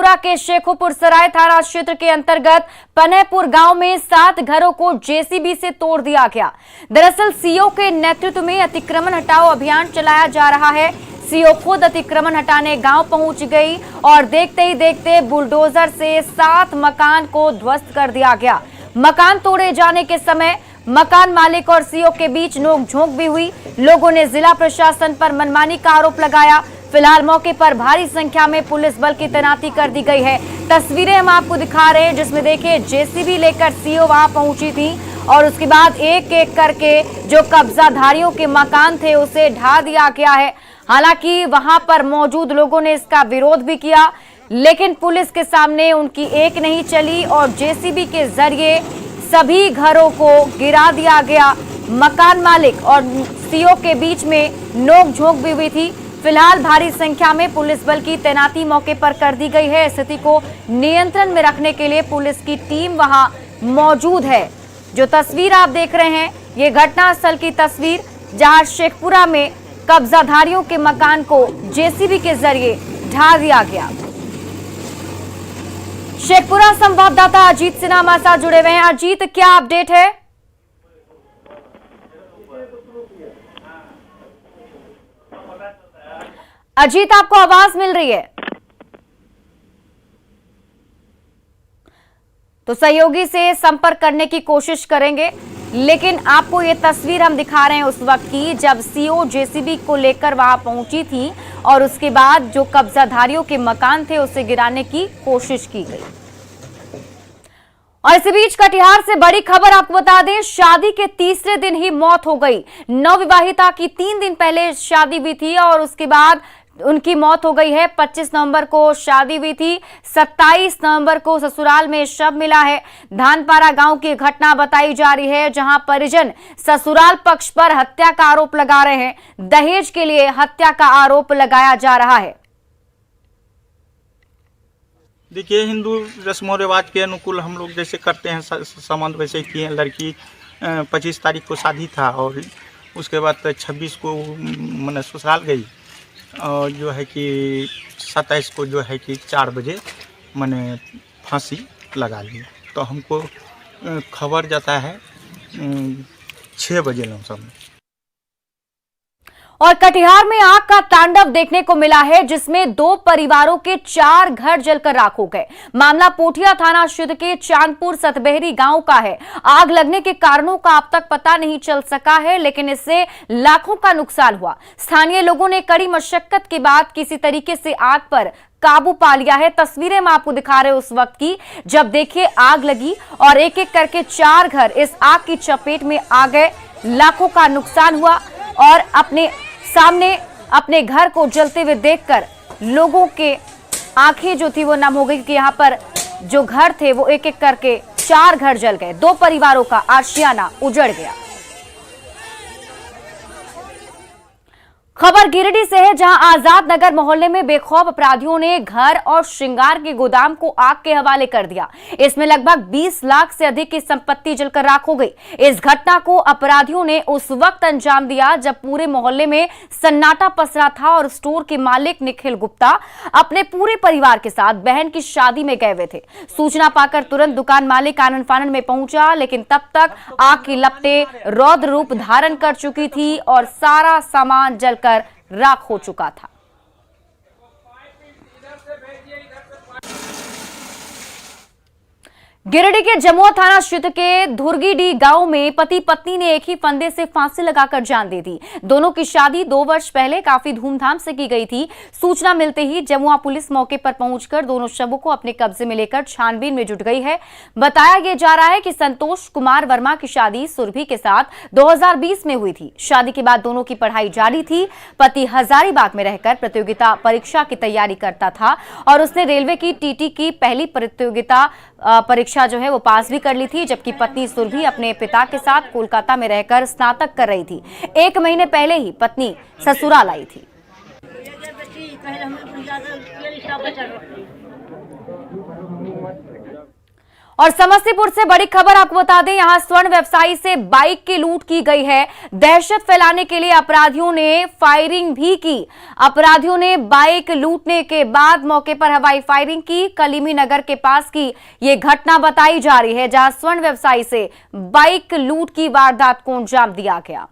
शेखपुरा के शेखोपुर सराय थाना क्षेत्र के अंतर्गत पनहपुर गांव में 7 घरों को जेसीबी से तोड़ दिया गया। दरअसल सीओ के नेतृत्व में अतिक्रमण हटाओ अभियान चलाया जा रहा है। सीओ खुद अतिक्रमण हटाने गांव पहुंच गई और देखते ही देखते बुलडोजर से 7 मकान को ध्वस्त कर दिया गया। मकान तोड़े जाने के समय मकान मालिक और सीओ के बीच नोकझोंक भी हुई। लोगों ने जिला प्रशासन पर मनमानी का आरोप लगाया। फिलहाल मौके पर भारी संख्या में पुलिस बल की तैनाती कर दी गई है। तस्वीरें हम आपको दिखा रहे हैं जिसमें देखिए जेसीबी लेकर सीओ वहां पहुंची थी और उसके बाद एक एक करके जो कब्जाधारियों के मकान थे उसे ढा दिया गया है। हालांकि वहां पर मौजूद लोगों ने इसका विरोध भी किया, लेकिन पुलिस के सामने उनकी एक नहीं चली और जेसीबी के जरिए सभी घरों को गिरा दिया गया। मकान मालिक और सीओ के बीच में नोकझोंक भी हुई थी। फिलहाल भारी संख्या में पुलिस बल की तैनाती मौके पर कर दी गई है। स्थिति को नियंत्रण में रखने के लिए पुलिस की टीम वहां मौजूद है। जो तस्वीर आप देख रहे हैं ये घटनास्थल की तस्वीर, जहां शेखपुरा में कब्जाधारियों के मकान को जेसीबी के जरिए ढा दिया गया। शेखपुरा संवाददाता अजीत सिन्हा हमारे साथ जुड़े हुए हैं। अजीत, क्या अपडेट है? अजीत, आपको आवाज मिल रही है? तो सहयोगी से संपर्क करने की कोशिश करेंगे, लेकिन आपको ये तस्वीर हम दिखा रहे हैं उस वक्त की जब सीओ जेसीबी को लेकर वहां पहुंची थी और उसके बाद जो कब्जाधारियों के मकान थे उसे गिराने की कोशिश की गई। और इसी बीच कटिहार से बड़ी खबर आपको बता दें, शादी के तीसरे दिन ही मौत हो गई। नवविवाहिता की 3 दिन पहले शादी हुई थी और उसके बाद उनकी मौत हो गई है। 25 नवंबर को शादी हुई थी, 27 नवंबर को ससुराल में शव मिला है। धानपारा गांव की घटना बताई जा रही है, जहां परिजन ससुराल पक्ष पर हत्या का आरोप लगा रहे हैं। दहेज के लिए हत्या का आरोप लगाया जा रहा है। देखिए, हिंदू रस्मों रिवाज के अनुकूल हम लोग जैसे करते हैं संबंध वैसे किए। लड़की 25 तारीख को शादी था और उसके बाद 26 को मैंने ससुराल गई और जो है कि 27 को जो है कि 4 बजे मैंने फांसी लगा ली। तो हमको खबर जाता है 6 बजे लमसम में। और कटिहार में आग का तांडव देखने को मिला है, जिसमें 2 परिवारों के 4 घर जलकर राख हो गए। मामला पोठिया थाना क्षेत्र के चांदपुर सतबहरी गांव का है। आग लगने के कारणों का अब तक पता नहीं चल सका है, लेकिन इससे लाखों का नुकसान हुआ। स्थानीय लोगों ने कड़ी मशक्कत के बाद किसी तरीके से आग पर काबू पा लिया है। तस्वीरें हम आपको दिखा रहे हैं उस वक्त की जब देखिए आग लगी और एक एक करके 4 घर इस आग की चपेट में आ गए। लाखों का नुकसान हुआ और अपने सामने अपने घर को जलते हुए देखकर लोगों के आंखें जो थी वो नम हो गई कि यहाँ पर जो घर थे वो एक एक करके 4 घर जल गए। 2 परिवारों का आशियाना उजड़ गया। खबर गिरिडीह से है, जहां आजाद नगर मोहल्ले में बेखौफ अपराधियों ने घर और श्रृंगार के गोदाम को आग के हवाले कर दिया। इसमें लगभग 20 लाख से अधिक की संपत्ति जलकर राख हो गई। इस घटना को अपराधियों ने उस वक्त अंजाम दिया जब पूरे मोहल्ले में सन्नाटा पसरा था और स्टोर के मालिक निखिल गुप्ता अपने पूरे परिवार के साथ बहन की शादी में गए हुए थे। सूचना पाकर तुरंत दुकान मालिक आनन फानन में पहुंचा, लेकिन तब तक आग की लपटें रौद्र रूप धारण कर चुकी थी और सारा सामान जलकर राख हो चुका था। गिरिडीह के जमुआ थाना क्षेत्र के धुर्गीडीह गांव में पति पत्नी ने एक ही फंदे से फांसी लगाकर जान दे दी। दोनों की शादी 2 वर्ष पहले काफी धूमधाम से की गई थी। सूचना मिलते ही जमुआ पुलिस मौके पर पहुंचकर दोनों शवों को अपने कब्जे में लेकर छानबीन में जुट गई है। बताया यह जा रहा है कि संतोष कुमार वर्मा की शादी सुरभि के साथ 2020 में हुई थी। शादी के बाद दोनों की पढ़ाई जारी थी। पति हजारीबाग में रहकर प्रतियोगिता परीक्षा की तैयारी करता था और उसने रेलवे की टीटी की पहली प्रतियोगिता परीक्षा जो है वो पास भी कर ली थी, जबकि पत्नी सुरभि अपने पिता के साथ कोलकाता में रहकर स्नातक कर रही थी। 1 महीने पहले ही पत्नी ससुराल आई थी। और समस्तीपुर से बड़ी खबर आपको बता दें, यहां स्वर्ण व्यवसायी से बाइक की लूट की गई है। दहशत फैलाने के लिए अपराधियों ने फायरिंग भी की। अपराधियों ने बाइक लूटने के बाद मौके पर हवाई फायरिंग की। कलीमी नगर के पास की यह घटना बताई जा रही है, जहां स्वर्ण व्यवसायी से बाइक लूट की वारदात को अंजाम दिया गया।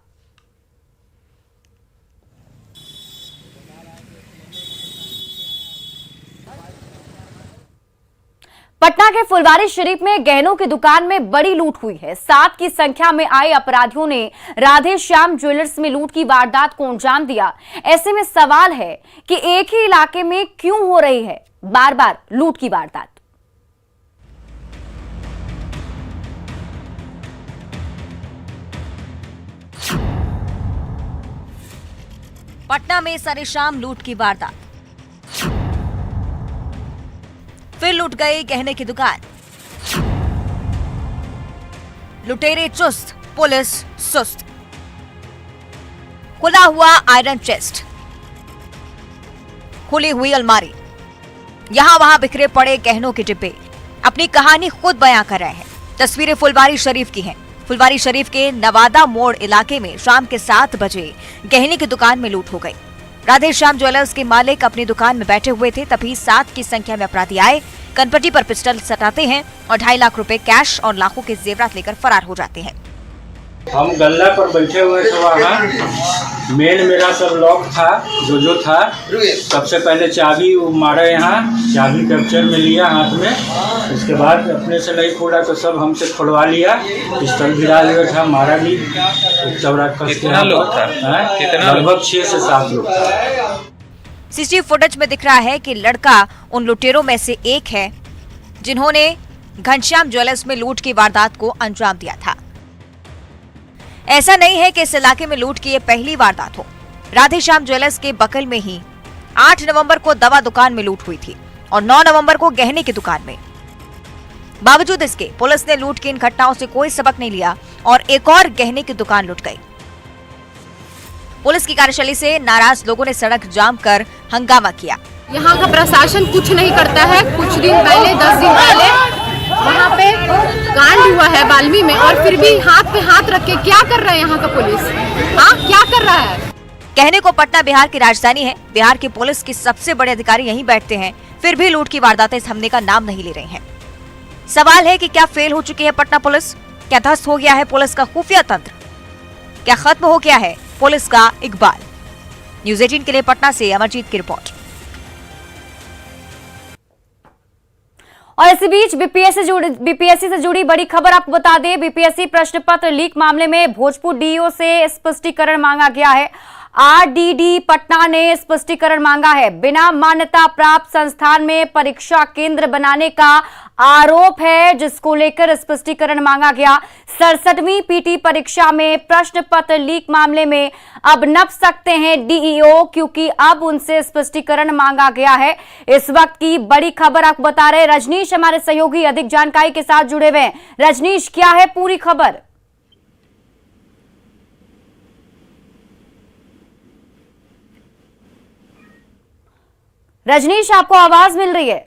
पटना के फुलवारी शरीफ में गहनों की दुकान में बड़ी लूट हुई है। 7 की संख्या में आए अपराधियों ने राधे श्याम ज्वेलर्स में लूट की वारदात को अंजाम दिया। ऐसे में सवाल है कि एक ही इलाके में क्यों हो रही है बार बार लूट की वारदात। पटना में सरेआम लूट की वारदात, फिर लूट गई गहने की दुकान। लुटेरे चुस्त, पुलिस सुस्त। खुला हुआ आयरन चेस्ट, खुली हुई अलमारी, यहां वहां बिखरे पड़े गहनों के डिब्बे अपनी कहानी खुद बयां कर रहे हैं। तस्वीरें फुलवारी शरीफ की हैं। फुलवारी शरीफ के नवादा मोड़ इलाके में शाम के 7 बजे गहने की दुकान में लूट हो गई। राधे श्याम ज्वेलर्स के मालिक अपनी दुकान में बैठे हुए थे, तभी 7 की संख्या में अपराधी आए, कनपट्टी पर पिस्टल सटाते हैं और 2.5 लाख रुपए कैश और लाखों के जेवरात लेकर फरार हो जाते हैं। हम गल्ला पर बैठे हुए थे, वहाँ मेन मेरा सब लॉक था, जो था। सबसे पहले चाबी मारा, यहाँ चाबी कैप्चर में लिया हाथ में। उसके बाद अपने से नहीं खोला तो सब हमसे खुलवा लिया। पिस्टल गिरा लिया था, मारा भी। कितना लोग था? लगभग 6 से 7 लोग था। सीसीटीवी फुटेज में दिख रहा है कि लड़का उन लुटेरों में से एक है जिन्होंने घनश्याम ज्वेलर्स में लूट की वारदात को अंजाम दिया था। ऐसा नहीं है कि इस इलाके में लूट की ये पहली वारदात हो। राधे श्याम ज्वेलर्स के बगल में ही 8 नवंबर को दवा दुकान में लूट हुई थी और 9 नवंबर को गहने की दुकान में। बावजूद इसके पुलिस ने लूट की इन घटनाओं से कोई सबक नहीं लिया और एक और गहने की दुकान लूट गई। पुलिस की कार्यशैली से नाराज लोगों ने सड़क जाम कर हंगामा किया। यहाँ का प्रशासन कुछ नहीं करता है। कुछ दिन पहले 10 दिन पहले वहाँ पे कांड हुआ है बाल्मी में, और फिर भी हाथ पे हाथ रख के क्या कर रहा है यहाँ का पुलिस? हाँ, क्या कर रहा है? कहने को पटना बिहार की राजधानी है, बिहार की पुलिस के सबसे बड़े अधिकारी यहीं बैठते हैं, फिर भी लूट की वारदातें थमने का नाम नहीं ले रही हैं। सवाल है कि क्या फेल हो चुकी है पटना पुलिस? क्या ध्वस्त हो गया है पुलिस का खुफिया तंत्र? क्या खत्म हो गया है पुलिस का इकबाल? न्यूज़ 18 के लिए पटना से अमरजीत की रिपोर्ट। और इसी बीच बीपीएससी से जुड़ी बड़ी खबर आपको बता दें। बीपीएससी प्रश्न पत्र लीक मामले में भोजपुर डीईओ से स्पष्टीकरण मांगा गया है। आरडीडी पटना ने स्पष्टीकरण मांगा है। बिना मान्यता प्राप्त संस्थान में परीक्षा केंद्र बनाने का आरोप है, जिसको लेकर स्पष्टीकरण मांगा गया। 67वीं पीटी परीक्षा में प्रश्न पत्र लीक मामले में अब नप सकते हैं डीईओ, क्योंकि अब उनसे स्पष्टीकरण मांगा गया है। इस वक्त की बड़ी खबर आपको बता रहे रजनीश, हमारे सहयोगी अधिक जानकारी के साथ जुड़े हुए हैं। रजनीश, क्या है पूरी खबर? रजनीश, आपको आवाज मिल रही है?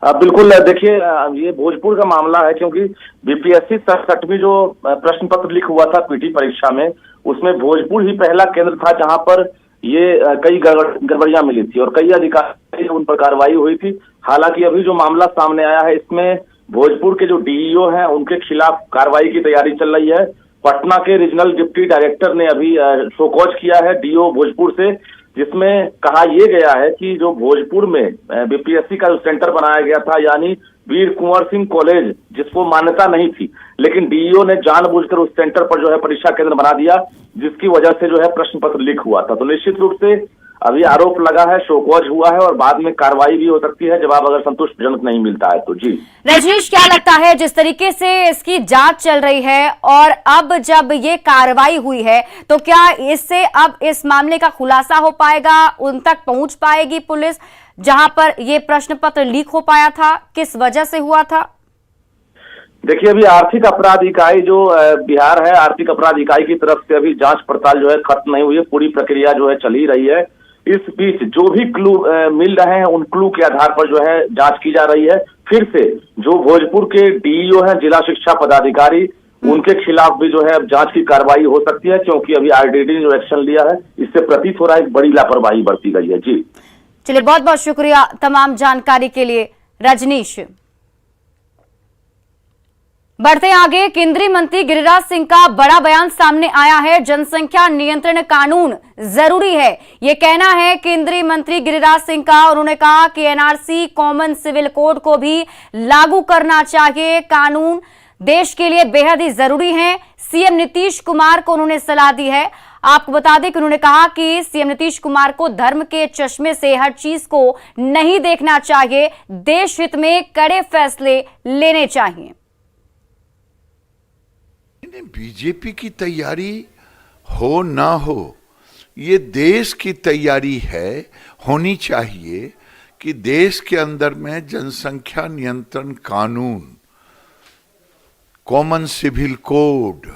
बिल्कुल। देखिए, ये भोजपुर का मामला है, क्योंकि बीपीएससी 67वीं जो प्रश्न पत्र लीक हुआ था पीटी परीक्षा में, उसमें भोजपुर ही पहला केंद्र था जहां पर ये कई गड़बड़ियां मिली थी और कई अधिकारी उन पर कार्रवाई हुई थी। हालांकि अभी जो मामला सामने आया है, इसमें भोजपुर के जो डीईओ हैं उनके खिलाफ कार्रवाई की तैयारी चल रही है। पटना के रीजनल डिप्टी डायरेक्टर ने अभी शोकॉज किया है डीईओ भोजपुर से, जिसमें कहा यह गया है कि जो भोजपुर में बीपीएससी का जो सेंटर बनाया गया था, यानी वीर कुंवर सिंह कॉलेज, जिसको मान्यता नहीं थी, लेकिन डीईओ ने जानबूझकर उस सेंटर पर जो है परीक्षा केंद्र बना दिया, जिसकी वजह से जो है प्रश्न पत्र लीक हुआ था। तो निश्चित रूप से अभी आरोप लगा है, शोकॉज हुआ है और बाद में कार्रवाई भी हो सकती है, जवाब अगर संतुष्टिजनक नहीं मिलता है तो। जी रजनीश, क्या लगता है जिस तरीके से इसकी जांच चल रही है और अब जब ये कार्रवाई हुई है, तो क्या इससे अब इस मामले का खुलासा हो पाएगा? उन तक पहुंच पाएगी पुलिस जहां पर ये प्रश्न पत्र लीक हो पाया था? किस वजह से हुआ था? देखिए, अभी आर्थिक अपराध इकाई जो बिहार है, आर्थिक अपराध इकाई की तरफ से अभी जांच पड़ताल जो है खत्म नहीं हुई है। पूरी प्रक्रिया जो है चल ही रही है। इस बीच जो भी क्लू मिल रहे हैं उन क्लू के आधार पर जो है जांच की जा रही है। फिर से जो भोजपुर के डीईओ हैं, जिला शिक्षा पदाधिकारी, उनके खिलाफ भी जो है अब जांच की कार्रवाई हो सकती है, क्योंकि अभी आरडीडी ने जो एक्शन लिया है इससे प्रतीत हो रहा है एक बड़ी लापरवाही बरती गई है। जी चलिए, बहुत बहुत शुक्रिया तमाम जानकारी के लिए रजनीश। बढ़ते हैं आगे, केंद्रीय मंत्री गिरिराज सिंह का बड़ा बयान सामने आया है। जनसंख्या नियंत्रण कानून जरूरी है, यह कहना है केंद्रीय मंत्री गिरिराज सिंह का। उन्होंने कहा कि एनआरसी, कॉमन सिविल कोड को भी लागू करना चाहिए। कानून देश के लिए बेहद ही जरूरी है। सीएम नीतीश कुमार को उन्होंने सलाह दी है। आपको बता दें कि उन्होंने कहा कि सीएम नीतीश कुमार को धर्म के चश्मे से हर चीज को नहीं देखना चाहिए, देश हित में कड़े फैसले लेने चाहिए। बीजेपी की तैयारी हो ना हो, ये देश की तैयारी है, होनी चाहिए कि देश के अंदर में जनसंख्या नियंत्रण कानून, कॉमन सिविल कोड,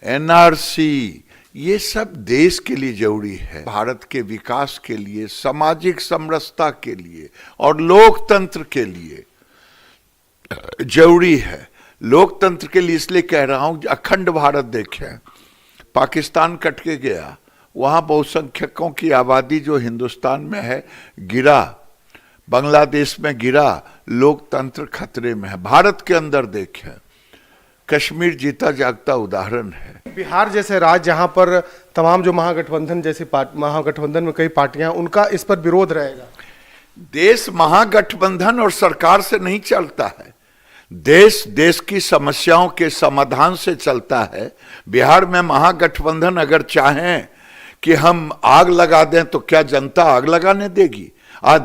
एनआरसी, ये सब देश के लिए जरूरी है। भारत के विकास के लिए, सामाजिक समरसता के लिए और लोकतंत्र के लिए जरूरी है। लोकतंत्र के लिए इसलिए कह रहा हूं, अखंड भारत देखें, पाकिस्तान कट के गया, वहां बहुसंख्यकों की आबादी जो हिंदुस्तान में है गिरा, बांग्लादेश में गिरा, लोकतंत्र खतरे में है। भारत के अंदर देखें, कश्मीर जीता जागता उदाहरण है। बिहार जैसे राज्य जहां पर तमाम जो महागठबंधन जैसी महागठबंधन में कई पार्टियां, उनका इस पर विरोध रहेगा। देश महागठबंधन और सरकार से नहीं चलता है, देश की समस्याओं के समाधान से चलता है। बिहार में महागठबंधन अगर चाहें कि हम आग लगा दें तो क्या जनता आग लगाने देगी? आज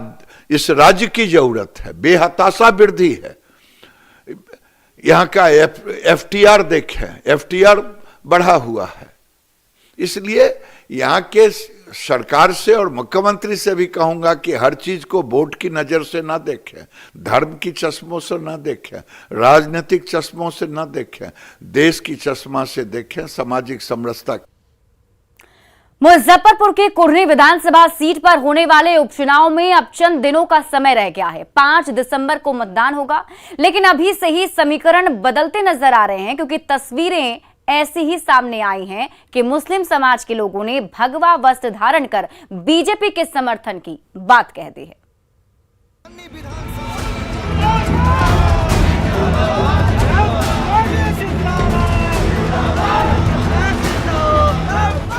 इस राज्य की जरूरत है, बेहताशा वृद्धि है। यहाँ का एफटीआर देखें, एफटीआर बढ़ा हुआ है। इसलिए यहाँ के सरकार से और मुख्यमंत्री से भी कहूंगा कि हर चीज को वोट की नजर से ना देखें, धर्म की चश्मों से ना देखें, राजनीतिक चश्मों से ना देखें, देश की चश्मा से देखें, सामाजिक समरसता। मुजफ्फरपुर के कुढ़नी विधानसभा सीट पर होने वाले उपचुनाव में अब चंद दिनों का समय रह गया है। 5 दिसंबर को मतदान होगा, लेकिन अभी से ही समीकरण बदलते नजर आ रहे हैं, क्योंकि तस्वीरें ऐसी ही सामने आई हैं कि मुस्लिम समाज के लोगों ने भगवा वस्त्र धारण कर बीजेपी के समर्थन की बात कह दी है।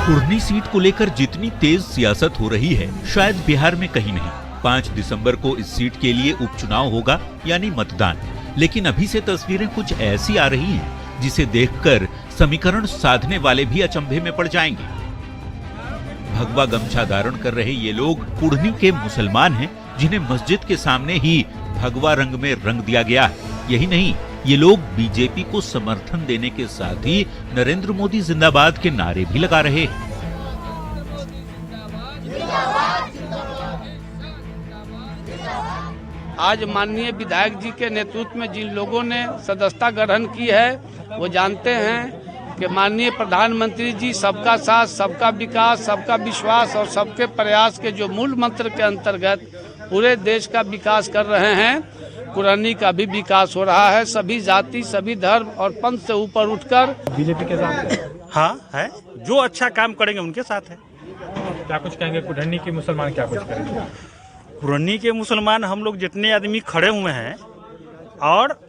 कुढ़नी सीट को लेकर जितनी तेज सियासत हो रही है, शायद बिहार में कहीं नहीं। 5 दिसंबर को इस सीट के लिए उपचुनाव होगा, यानी मतदान। लेकिन अभी से तस्वीरें कुछ ऐसी आ रही हैं जिसे देखकर समीकरण साधने वाले भी अचंभे में पड़ जाएंगे। भगवा गमछा धारण कर रहे ये लोग कुढ़नी के मुसलमान हैं, जिन्हें मस्जिद के सामने ही भगवा रंग में रंग दिया गया है। यही नहीं, ये लोग बीजेपी को समर्थन देने के साथ ही नरेंद्र मोदी जिंदाबाद के नारे भी लगा रहे हैं। आज माननीय विधायक जी के नेतृत्व में जिन लोगों ने सदस्यता ग्रहण की है, वो जानते हैं कि माननीय प्रधानमंत्री जी सबका साथ, सबका विकास, सबका विश्वास और सबके प्रयास के जो मूल मंत्र के अंतर्गत पूरे देश का विकास कर रहे हैं। कुढ़नी का भी विकास हो रहा है। सभी जाति, सभी धर्म और पंथ से ऊपर उठकर बीजेपी के साथ है। हाँ है, जो अच्छा काम करेंगे उनके साथ है। क्या कुछ कहेंगे कुढ़नी के मुसलमान, क्या कुछ करेंगे? कुढ़नी के मुसलमान हम लोग जितने आदमी खड़े हुए हैं और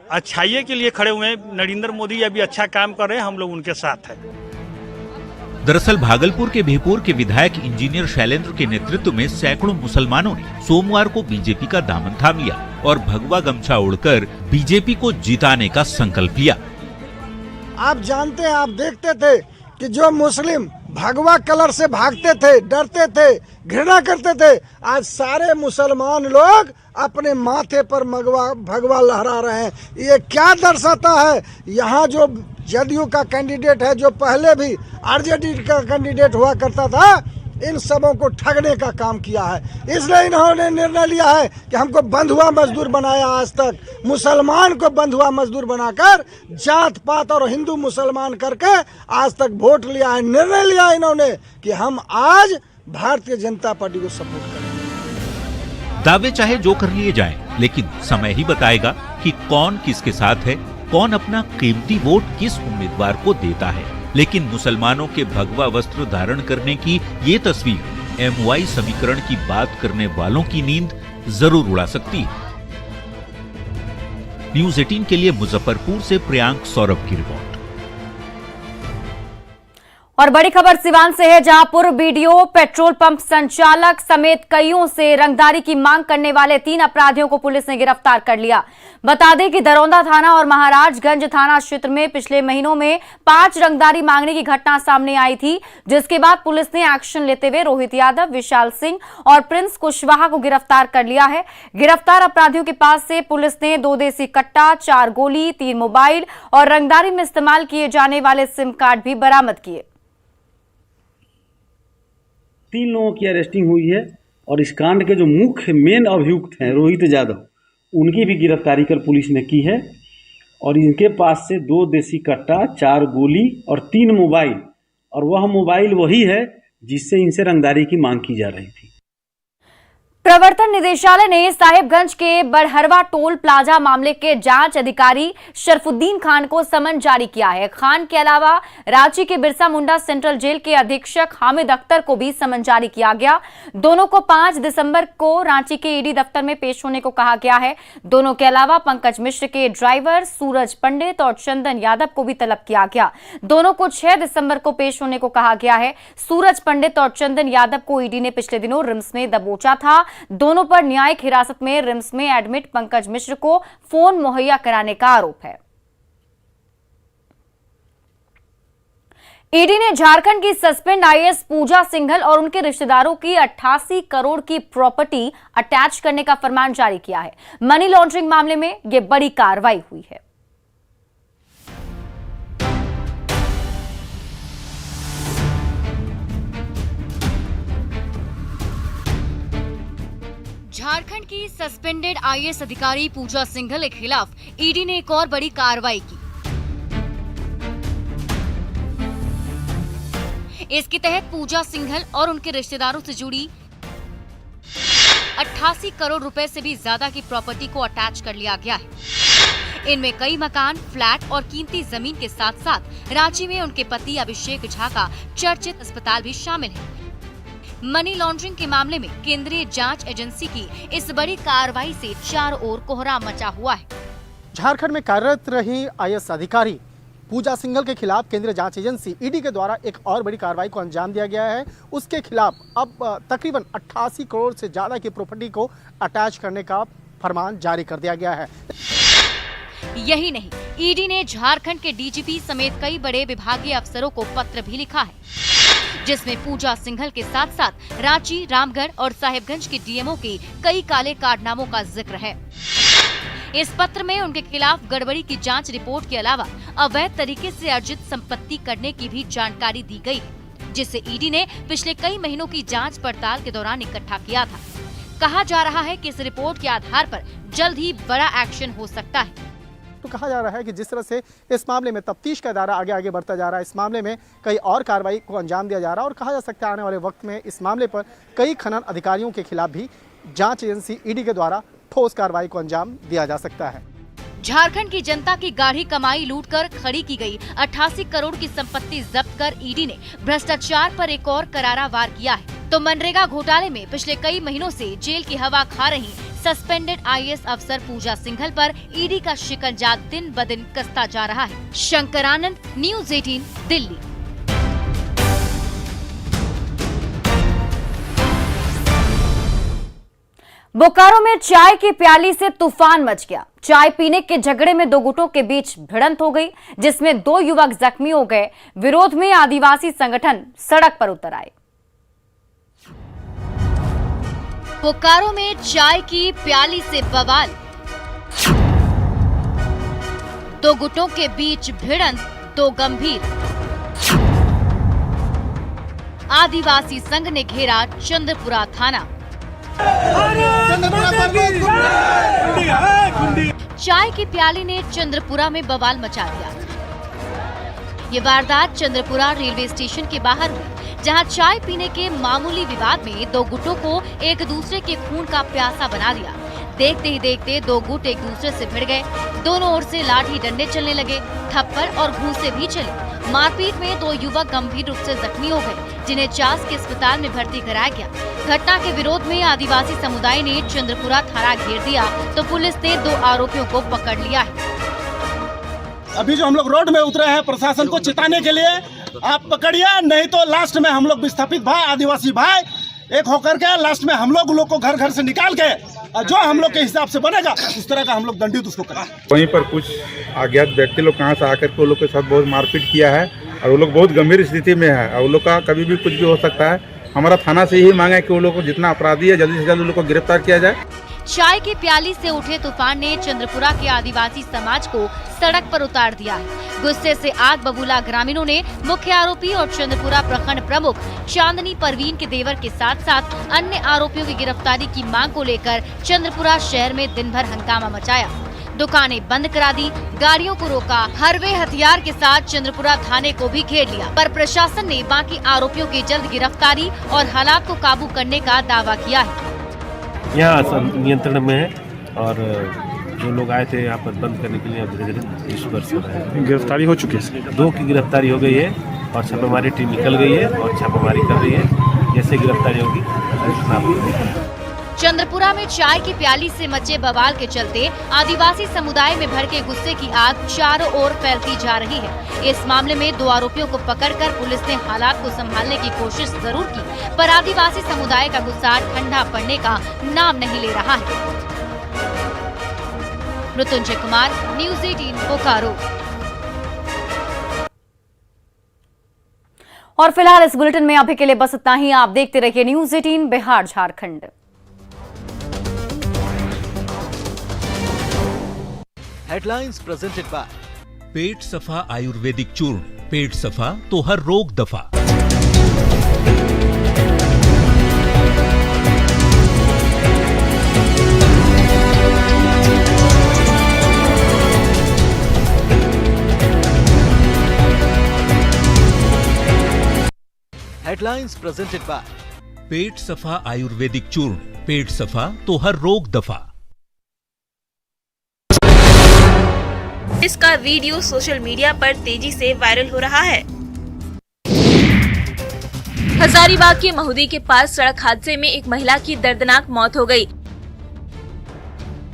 अच्छाई के लिए खड़े हुए हैं, नरेंद्र मोदी अभी अच्छा काम कर रहे हैं, हम लोग उनके साथ हैं। दरअसल भागलपुर के बिहपुर के विधायक इंजीनियर शैलेंद्र के नेतृत्व में सैकड़ों मुसलमानों ने सोमवार को बीजेपी का दामन थाम लिया और भगवा गमछा ओढ़कर बीजेपी को जिताने का संकल्प लिया। आप जानते हैं, आप देखते थे कि जो मुस्लिम भगवा कलर से भागते थे, डरते थे, घृणा करते थे, आज सारे मुसलमान लोग अपने माथे पर भगवा लहरा रहे हैं। ये क्या दर्शाता है? यहाँ जो जदयू का कैंडिडेट है, जो पहले भी आरजेडी का कैंडिडेट हुआ करता था, इन सबों को ठगने का काम किया है। इसलिए इन्होंने निर्णय लिया है कि हमको बंधुआ मजदूर बनाया। आज तक मुसलमान को बंधुआ मजदूर बनाकर जात पात और हिंदू मुसलमान करके आज तक वोट लिया है। निर्णय लिया इन्होंने कि हम आज भारतीय जनता पार्टी को सपोर्ट करेंगे। दावे चाहे जो कर लिए जाएं, लेकिन समय ही बताएगा कि कौन किसके साथ है, कौन अपना कीमती वोट किस उम्मीदवार को देता है। लेकिन मुसलमानों के भगवा वस्त्र धारण करने की ये तस्वीर MY समीकरण की बात करने वालों की नींद जरूर उड़ा सकती है। न्यूज़ 18 के लिए मुजफ्फरपुर से प्रियांक सौरभ की रिपोर्ट। और बड़ी खबर सिवान से है, जहां पूर्व बीडीओ, पेट्रोल पंप संचालक समेत कईयों से रंगदारी की मांग करने वाले 3 अपराधियों को पुलिस ने गिरफ्तार कर लिया। बता दें कि दरौंदा थाना और महाराजगंज थाना क्षेत्र में पिछले महीनों में 5 रंगदारी मांगने की घटना सामने आई थी, जिसके बाद पुलिस ने एक्शन लेते हुए रोहित यादव, विशाल सिंह और प्रिंस कुशवाहा को गिरफ्तार कर लिया है। गिरफ्तार अपराधियों के पास से पुलिस ने 2 देसी कट्टा, 4 गोली, 3 मोबाइल और रंगदारी में इस्तेमाल किए जाने वाले सिम कार्ड भी बरामद किए। 3 लोगों की अरेस्टिंग हुई है और इस कांड के जो मुख्य मेन अभियुक्त हैं रोहित यादव, उनकी भी गिरफ्तारी कर पुलिस ने की है और इनके पास से 2 देसी कट्टा, 4 गोली और 3 मोबाइल, और वह मोबाइल वही है जिससे इनसे रंगदारी की मांग की जा रही थी। प्रवर्तन निदेशालय ने साहिबगंज के बड़हरवा टोल प्लाजा मामले के जांच अधिकारी शरफुद्दीन खान को समन जारी किया है। खान के अलावा रांची के बिरसा मुंडा सेंट्रल जेल के अधीक्षक हामिद अख्तर को भी समन जारी किया गया। दोनों को 5 दिसंबर को रांची के ईडी दफ्तर में पेश होने को कहा गया है। दोनों के अलावा पंकज मिश्र के ड्राइवर सूरज पंडित और चंदन यादव को भी तलब किया गया। दोनों को 6 दिसंबर को पेश होने को कहा गया है। सूरज पंडित और चंदन यादव को ईडी ने पिछले दिनों रिम्स में दबोचा था। दोनों पर न्यायिक हिरासत में रिम्स में एडमिट पंकज मिश्र को फोन मुहैया कराने का आरोप है। ईडी ने झारखंड की सस्पेंड IAS पूजा सिंघल और उनके रिश्तेदारों की 88 करोड़ की प्रॉपर्टी अटैच करने का फरमान जारी किया है। मनी लॉन्ड्रिंग मामले में यह बड़ी कार्रवाई हुई है। झारखंड की सस्पेंडेड IAS अधिकारी पूजा सिंघल के खिलाफ ईडी ने एक और बड़ी कार्रवाई की। इसके तहत पूजा सिंघल और उनके रिश्तेदारों से जुड़ी 88 करोड़ रुपए से भी ज्यादा की प्रॉपर्टी को अटैच कर लिया गया है। इनमें कई मकान, फ्लैट और कीमती जमीन के साथ साथ रांची में उनके पति अभिषेक झा का चर्चित अस्पताल भी शामिल है। मनी लॉन्ड्रिंग के मामले में केंद्रीय जांच एजेंसी की इस बड़ी कार्रवाई से चारों ओर कोहराम मचा हुआ है। झारखंड में कार्यरत रही IAS अधिकारी पूजा सिंघल के खिलाफ केंद्रीय जांच एजेंसी ईडी के द्वारा एक और बड़ी कार्रवाई को अंजाम दिया गया है। उसके खिलाफ अब तकरीबन 88 करोड़ से ज्यादा की प्रॉपर्टी को अटैच करने का फरमान जारी कर दिया गया है। यही नहीं, ईडी ने झारखंड के DGP समेत कई बड़े विभागीय अफसरों को पत्र भी लिखा है, जिसमें पूजा सिंघल के साथ साथ रांची, रामगढ़ और साहिबगंज के DMO के कई काले कारनामों का जिक्र है। इस पत्र में उनके खिलाफ गड़बड़ी की जांच रिपोर्ट के अलावा अवैध तरीके से अर्जित संपत्ति करने की भी जानकारी दी गई है, जिसे ईडी ने पिछले कई महीनों की जांच पड़ताल के दौरान इकट्ठा किया था। कहा जा रहा है कि इस रिपोर्ट के आधार पर जल्द ही बड़ा एक्शन हो सकता है। तो कहा जा रहा है कि जिस तरह से इस मामले में तफ्तीश का दायरा आगे आगे बढ़ता जा रहा है, इस मामले में कई और कार्रवाई को अंजाम दिया जा रहा है और कहा जा सकता है आने वाले वक्त में इस मामले पर कई खनन अधिकारियों के खिलाफ भी जांच एजेंसी ईडी के द्वारा ठोस कार्रवाई को अंजाम दिया जा सकता है। झारखंड की जनता की गाढ़ी कमाई लूटकर खड़ी की गई 88 करोड़ की संपत्ति जब्त कर ईडी ने भ्रष्टाचार पर एक और करारा वार किया है। तो मनरेगा घोटाले में पिछले कई महीनों से जेल की हवा खा रही सस्पेंडेड IAS अफसर पूजा सिंघल पर ईडी का शिकंजा दिन ब दिन कसता जा रहा है। शंकरानंद, न्यूज़ 18, दिल्ली। बोकारो में चाय की प्याली से तूफान मच गया। चाय पीने के झगड़े में 2 गुटों के बीच भिड़ंत हो गई, जिसमें 2 युवक जख्मी हो गए। विरोध में आदिवासी संगठन सड़क पर उतर आए। बोकारो में चाय की प्याली से बवाल, 2 गुटों के बीच भिड़ंत, 2 गंभीर। आदिवासी संघ ने घेरा चंद्रपुरा थाना। चाय की प्याली ने चंद्रपुरा में बवाल मचा दिया। ये वारदात चंद्रपुरा रेलवे स्टेशन के बाहर हुई, जहां चाय पीने के मामूली विवाद में दो गुटों को एक दूसरे के खून का प्यासा बना दिया। देखते ही देखते दो गुट एक दूसरे से भिड़ गए। दोनों ओर से लाठी डंडे चलने लगे, थप्पड़ और घूंसे भी चले। मारपीट में दो युवक गंभीर रूप से जख्मी हो गए, जिन्हें चास के अस्पताल में भर्ती कराया गया। घटना के विरोध में आदिवासी समुदाय ने चंद्रपुरा थाना घेर दिया तो पुलिस ने दो आरोपियों को पकड़ लिया है। अभी जो हम लोग रोड में उतरे हैं प्रशासन को चिताने के लिए, आप पकड़िए, नहीं तो लास्ट में हम लोग विस्थापित भाई, आदिवासी भाई एक होकर के लास्ट में हम लोग को घर घर से निकाल के जो हम लोग के हिसाब से बनेगा उस तरह का हम लोग दंडित उसको करें। वहीं पर कुछ अज्ञात व्यक्ति लोग कहां से आकर के वो लोग के साथ बहुत मारपीट किया है और वो लोग बहुत गंभीर स्थिति में है और वो लोग का कभी भी कुछ भी हो सकता है। हमारा थाना से यही मांग है कि वो लोग को जितना अपराधी है जल्दी से जल्द उन लोग को गिरफ्तार किया जाए। चाय की प्याली से उठे तूफान ने चंद्रपुरा के आदिवासी समाज को सड़क पर उतार दिया है। गुस्से से आग बबूला ग्रामीणों ने मुख्य आरोपी और चंद्रपुरा प्रखंड प्रमुख चांदनी परवीन के देवर के साथ साथ अन्य आरोपियों की गिरफ्तारी की मांग को लेकर चंद्रपुरा शहर में दिन भर हंगामा मचाया। दुकानें बंद करा दी, गाड़ियों को रोका, हरवे हथियार के साथ चंद्रपुरा थाने को भी घेर लिया, पर प्रशासन ने बाकी आरोपियों की जल्द गिरफ्तारी और हालात को काबू करने का दावा किया है। यहाँ सब नियंत्रण में है और जो लोग आए थे यहाँ पर बंद करने के लिए धीरे धीरे डिस्पर्स हो रहे हैं। गिरफ्तारी हो चुकी है, 2 की गिरफ्तारी हो गई है और छापेमारी टीम निकल गई है और छापेमारी कर रही है। जैसे गिरफ्तारी होगी। चंद्रपुरा में चाय की प्याली से मचे बवाल के चलते आदिवासी समुदाय में भड़के गुस्से की आग चारों ओर फैलती जा रही है। इस मामले में 2 आरोपियों को पकड़कर पुलिस ने हालात को संभालने की कोशिश जरूर की, पर आदिवासी समुदाय का गुस्सा ठंडा पड़ने का नाम नहीं ले रहा है। मृत्युंजय कुमार, न्यूज़ 18 बोकारो। और फिलहाल इस बुलेटिन में अभी के लिए बस इतना ही। आप देखते रहिए news 18 Bihar Jharkhand. Headlines presented by पेट सफा आयुर्वेदिक चूर्ण, पेट सफा तो हर रोग दफा। हेडलाइंस प्रेजेंटेड बाय पेट सफा आयुर्वेदिक चूर्ण, पेट सफा तो हर रोग दफा। इसका वीडियो सोशल मीडिया पर तेजी से वायरल हो रहा है। हजारीबाग के महुदी के पास सड़क हादसे में एक महिला की दर्दनाक मौत हो गई।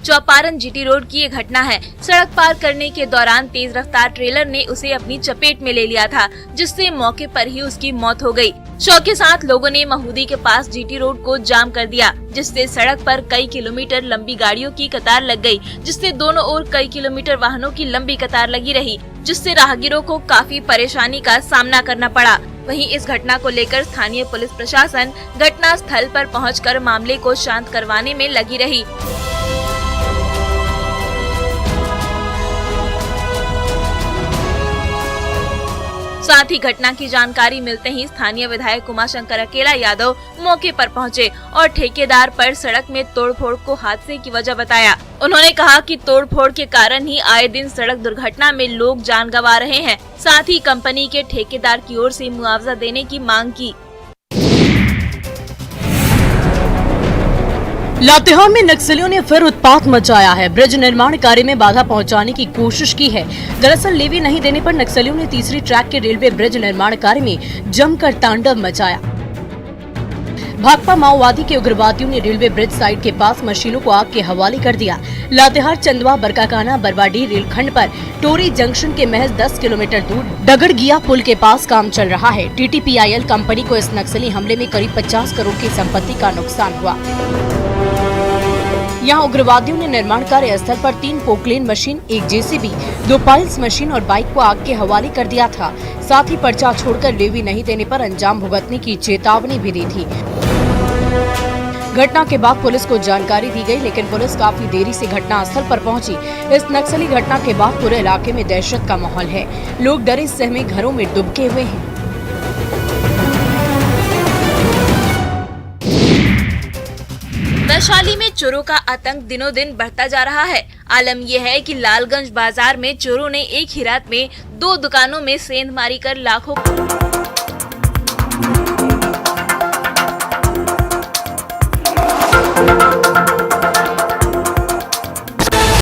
चौपारण जीटी रोड की ये घटना है। सड़क पार करने के दौरान तेज रफ्तार ट्रेलर ने उसे अपनी चपेट में ले लिया था, जिससे मौके पर ही उसकी मौत हो गई। शौक के साथ लोगों ने महुदी के पास जीटी रोड को जाम कर दिया, जिससे सड़क पर कई किलोमीटर लंबी गाड़ियों की कतार लग गई, जिससे दोनों ओर कई किलोमीटर वाहनों की लंबी कतार लगी रही, जिससे राहगीरों को काफी परेशानी का सामना करना पड़ा। वहीं इस घटना को लेकर स्थानीय पुलिस प्रशासन घटना स्थल पर पहुंचकर मामले को शांत करवाने में लगी रही। साथ ही घटना की जानकारी मिलते ही स्थानीय विधायक उमाशंकर अकेला यादव मौके पर पहुंचे और ठेकेदार पर सड़क में तोड़फोड़ को हादसे की वजह बताया। उन्होंने कहा कि तोड़फोड़ के कारण ही आए दिन सड़क दुर्घटना में लोग जान गंवा रहे हैं। साथ ही कंपनी के ठेकेदार की ओर से मुआवजा देने की मांग की। लातेहार में नक्सलियों ने फिर उत्पात मचाया है। ब्रिज निर्माण कार्य में बाधा पहुंचाने की कोशिश की है। दरअसल लेवी नहीं देने पर नक्सलियों ने तीसरी ट्रैक के रेलवे ब्रिज निर्माण कार्य में जमकर तांडव मचाया। भाकपा माओवादी के उग्रवादियों ने रेलवे ब्रिज साइड के पास मशीनों को आग के हवाले कर दिया। लातेहार चंदवा बरकाकाना बरवाडी रेलखंड पर टोरी जंक्शन के महज 10 किलोमीटर दूर डगड़गिया पुल के पास काम चल रहा है। TTPIL कंपनी को इस नक्सली हमले में करीब 50 करोड़ की संपत्ति का नुकसान हुआ। यहाँ उग्रवादियों ने निर्माण कार्य स्थल पर 3 Poclain machine, 1 JCB, 2 piles machine और बाइक को आग के हवाले कर दिया था। साथ ही पर्चा छोड़कर लेवी नहीं देने पर अंजाम भुगतने की चेतावनी भी दी थी। घटना के बाद पुलिस को जानकारी दी गई, लेकिन पुलिस काफी देरी से घटना स्थल पर पहुंची। इस नक्सली घटना के बाद पूरे इलाके में दहशत का माहौल है। लोग डरे सहमे घरों में दुबके हुए हैं। वैशाली में चोरों का आतंक दिनों दिन बढ़ता जा रहा है। आलम यह है कि लालगंज बाजार में चोरों ने एक ही रात में 2 दुकानों में सेंध मारी कर लाखों